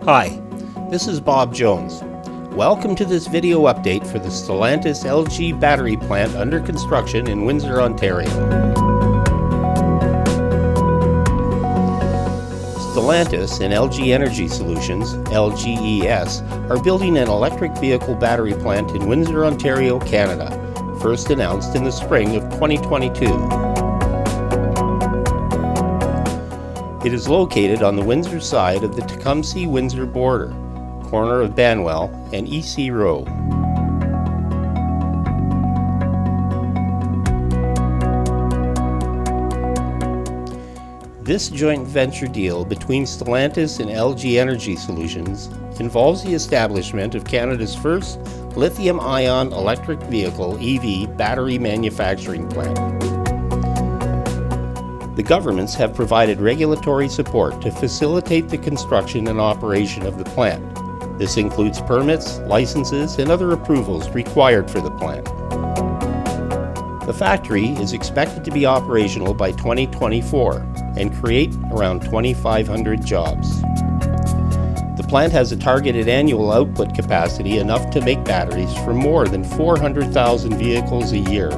Hi, this is Bob Jones. Welcome to this video update for the Stellantis-LG battery plant under construction in Windsor, Ontario. Stellantis and LG Energy Solutions, LGES, are building an electric vehicle battery plant in Windsor, Ontario, Canada, first announced in the spring of 2022. It is located on the Windsor side of the Tecumseh Windsor border, corner of Banwell and E.C Row. This joint venture deal between Stellantis and LG Energy Solutions involves the establishment of Canada's first lithium-ion electric vehicle EV battery manufacturing plant. The governments have provided regulatory support to facilitate the construction and operation of the plant. This includes permits, licenses, and other approvals required for the plant. The factory is expected to be operational by 2024 and create around 2,500 jobs. The plant has a targeted annual output capacity enough to make batteries for more than 400,000 vehicles a year.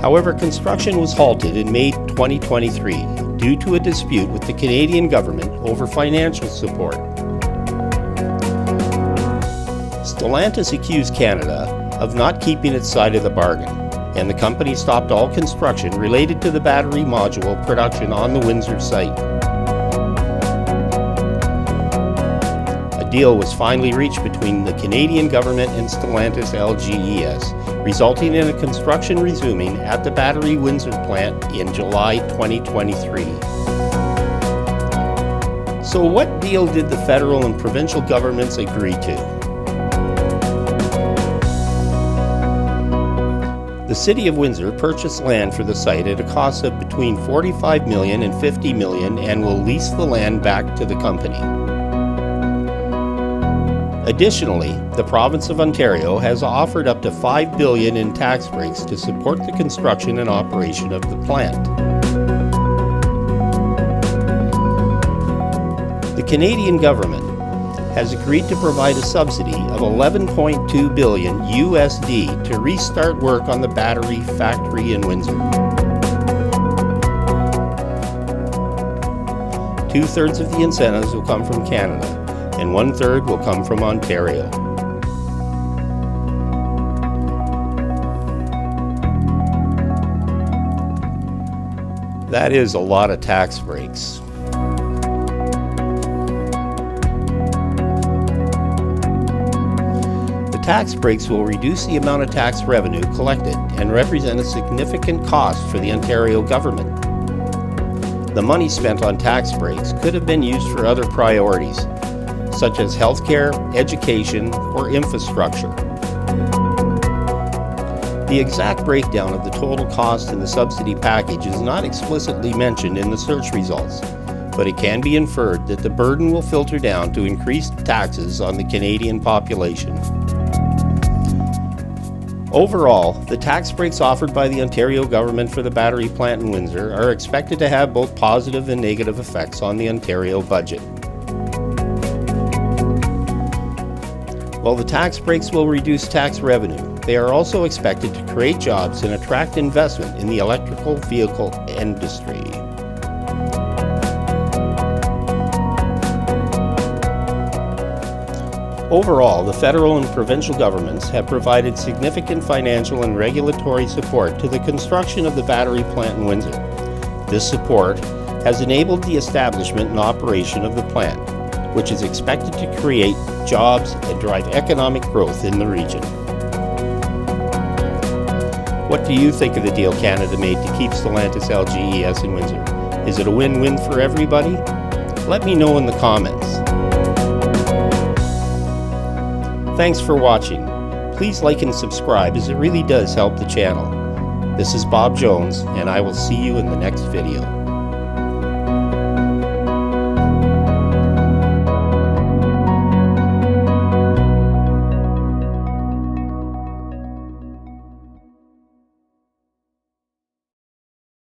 However, construction was halted in May 2023 due to a dispute with the Canadian government over financial support. Stellantis accused Canada of not keeping its side of the bargain, and the company stopped all construction related to the battery module production on the Windsor site. A deal was finally reached between the Canadian government and Stellantis-LGES, resulting in a construction resuming at the Battery Windsor plant in July 2023. So what deal did the federal and provincial governments agree to? The City of Windsor purchased land for the site at a cost of between $45 million and $50 million and will lease the land back to the company. Additionally, the province of Ontario has offered up to $5 billion in tax breaks to support the construction and operation of the plant. The Canadian government has agreed to provide a subsidy of $11.2 billion USD to restart work on the battery factory in Windsor. 2/3 of the incentives will come from Canada, and 1/3 will come from Ontario. That is a lot of tax breaks. The tax breaks will reduce the amount of tax revenue collected and represent a significant cost for the Ontario government. The money spent on tax breaks could have been used for other priorities, such as healthcare, education, or infrastructure. The exact breakdown of the total cost in the subsidy package is not explicitly mentioned in the search results, but it can be inferred that the burden will filter down to increased taxes on the Canadian population. Overall, the tax breaks offered by the Ontario government for the battery plant in Windsor are expected to have both positive and negative effects on the Ontario budget. While the tax breaks will reduce tax revenue, they are also expected to create jobs and attract investment in the electrical vehicle industry. Overall, the federal and provincial governments have provided significant financial and regulatory support to the construction of the battery plant in Windsor. This support has enabled the establishment and operation of the plant, which is expected to create jobs and drive economic growth in the region. What do you think of the deal Canada made to keep Stellantis-LGES in Windsor? Is it a win-win for everybody? Let me know in the comments. Thanks for watching. Please like and subscribe, as it really does help the channel. This is Bob Jones, and I will see you in the next video.